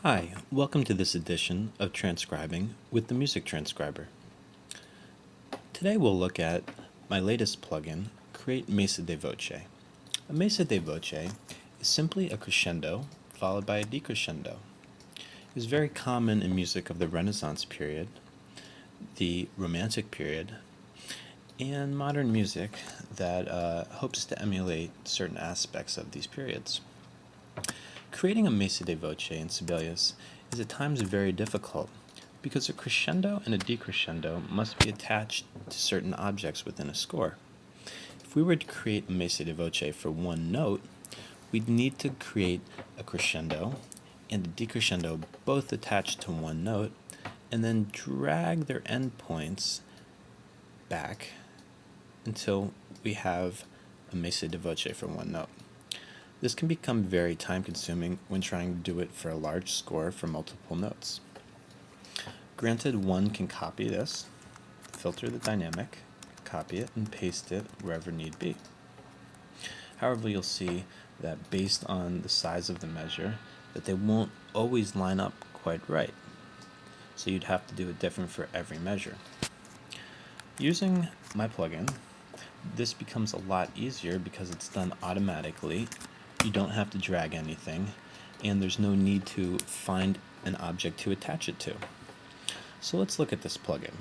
Hi, welcome to this edition of Transcribing with the Music Transcriber. Today we'll look at my latest plugin, Create Messa Di Voce. A Messa Di Voce is simply a crescendo followed by a decrescendo. It is very common in music of the Renaissance period, the Romantic period, and modern music that hopes to emulate certain aspects of these periods. Creating a Messa Di Voce in Sibelius is at times very difficult because a crescendo and a decrescendo must be attached to certain objects within a score. If we were to create a Messa Di Voce for one note, we'd need to create a crescendo and a decrescendo both attached to one note and then drag their endpoints back until we have a Messa Di Voce for one note. This can become very time-consuming when trying to do it for a large score for multiple notes. Granted, one can copy this, filter the dynamic, copy it, and paste it wherever need be. However, you'll see that based on the size of the measure, that they won't always line up quite right. So you'd have to do it different for every measure. Using my plugin, this becomes a lot easier because it's done automatically. You don't have to drag anything, and there's no need to find an object to attach it to. So let's look at this plugin.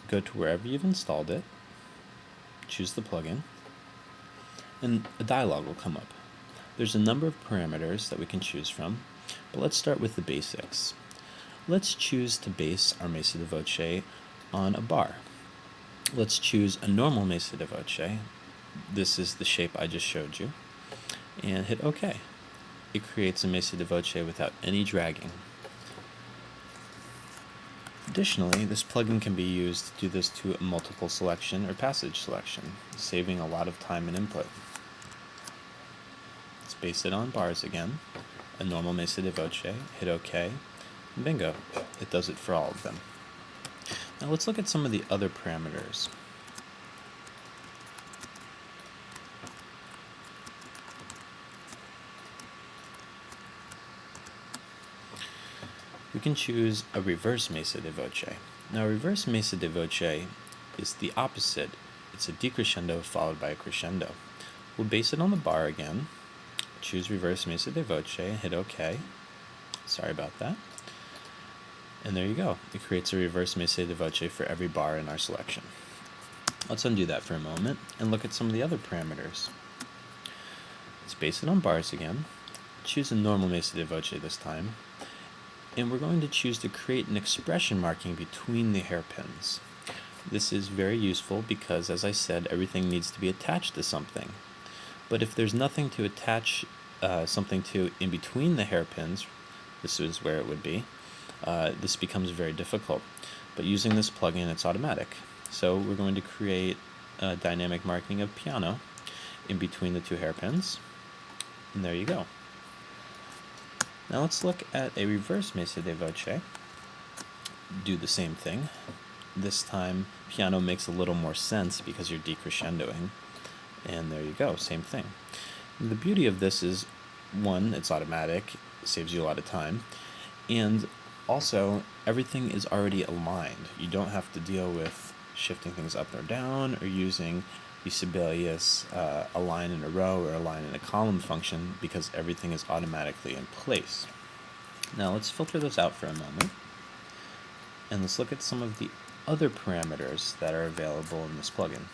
Go to wherever you've installed it, choose the plugin, and a dialog will come up. There's a number of parameters that we can choose from, but let's start with the basics. Let's choose to base our Messa Di Voce on a bar. Let's choose a normal Messa Di Voce. This is the shape I just showed you. And hit OK. It creates a Messa Di Voce without any dragging. Additionally, this plugin can be used to do this to a multiple selection or passage selection, saving a lot of time and input. Let's base it on bars again, a normal Messa Di Voce, hit OK, and bingo, it does it for all of them. Now let's look at some of the other parameters. We can choose a reverse Messa Di Voce. Now, a reverse Messa Di Voce is the opposite. It's a decrescendo followed by a crescendo. We'll base it on the bar again, choose reverse Messa Di Voce, and hit OK. Sorry about that. And there you go. It creates a reverse Messa Di Voce for every bar in our selection. Let's undo that for a moment and look at some of the other parameters. Let's base it on bars again, choose a normal Messa Di Voce this time, and we're going to choose to create an expression marking between the hairpins. This is very useful because, as I said, everything needs to be attached to something. But if there's nothing to attach something to in between the hairpins, this is where it would be, this becomes very difficult. But using this plugin, it's automatic. So we're going to create a dynamic marking of piano in between the two hairpins, and there you go. Now let's look at a reverse Messa Di Voce. Do the same thing. This time, piano makes a little more sense because you're decrescendoing. And there you go, same thing. And the beauty of this is, one, it's automatic, it saves you a lot of time, and also everything is already aligned. You don't have to deal with shifting things up or down or using the Sibelius a line in a row or a line in a column function because everything is automatically in place. Now let's filter this out for a moment and let's look at some of the other parameters that are available in this plugin.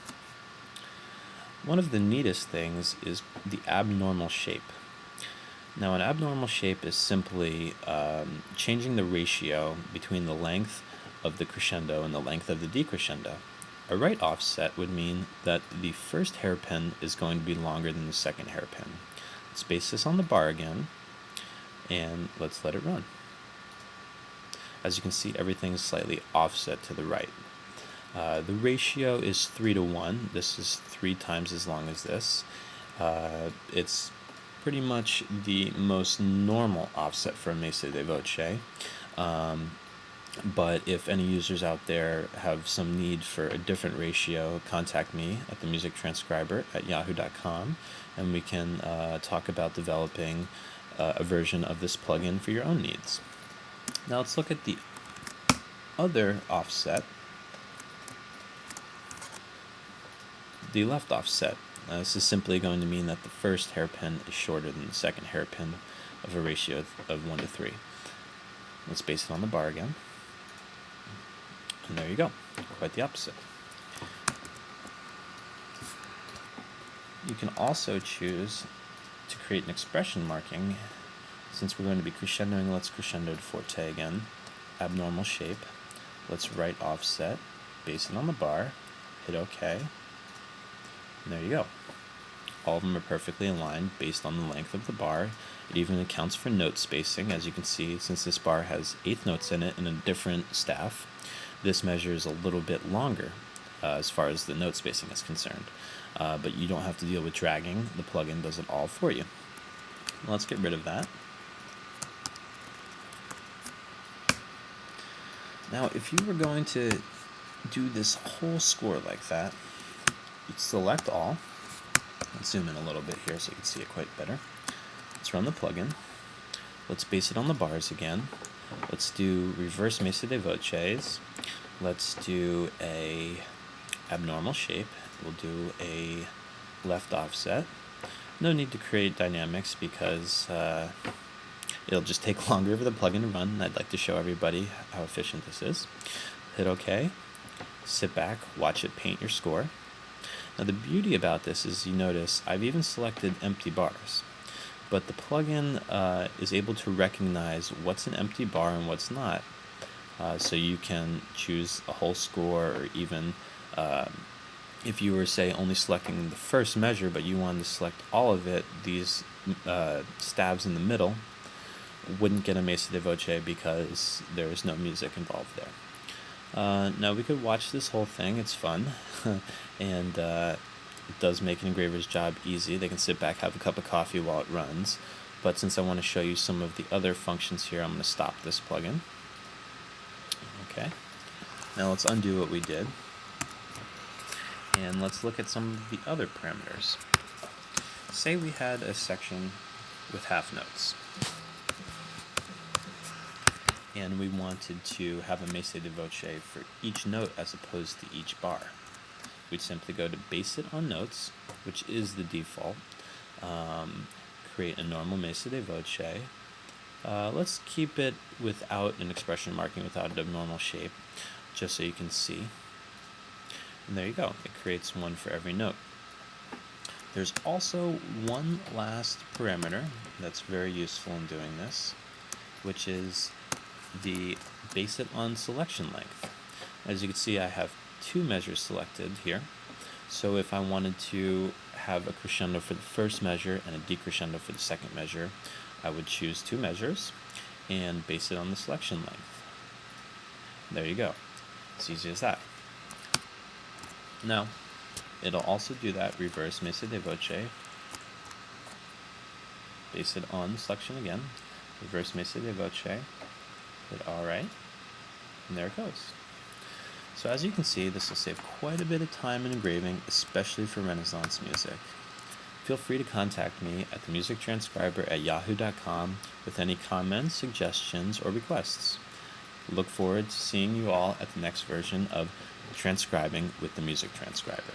One of the neatest things is the abnormal shape. Now an abnormal shape is simply changing the ratio between the length of the crescendo and the length of the decrescendo. A right offset would mean that the first hairpin is going to be longer than the second hairpin. Let's base this on the bar again, and let's let it run. As you can see, everything is slightly offset to the right. The ratio is 3 to 1. This is 3 times as long as this. It's pretty much the most normal offset for a Messa Di Voce. But if any users out there have some need for a different ratio, contact me at themusictranscriber@yahoo.com, and we can talk about developing a version of this plugin for your own needs. Now let's look at the other offset, the left offset. This is simply going to mean that the first hairpin is shorter than the second hairpin of a ratio of 1 to 3. Let's base it on the bar again. And there you go, quite the opposite. You can also choose to create an expression marking. Since we're going to be crescendoing, let's crescendo to forte again. Abnormal shape. Let's right offset, base it on the bar, hit OK, and there you go. All of them are perfectly aligned based on the length of the bar. It even accounts for note spacing. As you can see, since this bar has 8th notes in it and a different staff, this measure is a little bit longer as far as the note spacing is concerned. But you don't have to deal with dragging. The plugin does it all for you. Let's get rid of that. Now, if you were going to do this whole score like that, you'd select all. Let's zoom in a little bit here so you can see it quite better. Let's run the plugin. Let's base it on the bars again. Let's do reverse Messa Di Voces. Let's do a abnormal shape. We'll do a left offset. No need to create dynamics because it'll just take longer for the plugin to run. I'd like to show everybody how efficient this is. Hit OK. Sit back, watch it paint your score. Now the beauty about this is you notice I've even selected empty bars, but the plugin is able to recognize what's an empty bar and what's not. So you can choose a whole score, or even if you were, say, only selecting the first measure but you wanted to select all of it, these stabs in the middle wouldn't get a Messa Di Voce because there is no music involved there. Now we could watch this whole thing, it's fun, and it does make an engraver's job easy. They can sit back, have a cup of coffee while it runs, but since I want to show you some of the other functions here, I'm going to stop this plugin. Okay, now let's undo what we did, and let's look at some of the other parameters. Say we had a section with half notes, and we wanted to have a Messa Di Voce for each note as opposed to each bar. We'd simply go to base it on notes, which is the default, create a normal Messa Di Voce. Let's keep it without an expression marking, without an abnormal shape, just so you can see. And there you go, it creates one for every note. There's also one last parameter that's very useful in doing this, which is the base it on selection length. As you can see, I have 2 measures selected here. So if I wanted to have a crescendo for the first measure and a decrescendo for the second measure, I would choose 2 measures and base it on the selection length. There you go. It's easy as that. Now, it'll also do that reverse Messa Di Voce. Base it on the selection again. Reverse Messa Di Voce. Hit alright. And there it goes. So as you can see, this will save quite a bit of time in engraving, especially for Renaissance music. Feel free to contact me at themusictranscriber@yahoo.com with any comments, suggestions, or requests. Look forward to seeing you all at the next version of Transcribing with the Music Transcriber.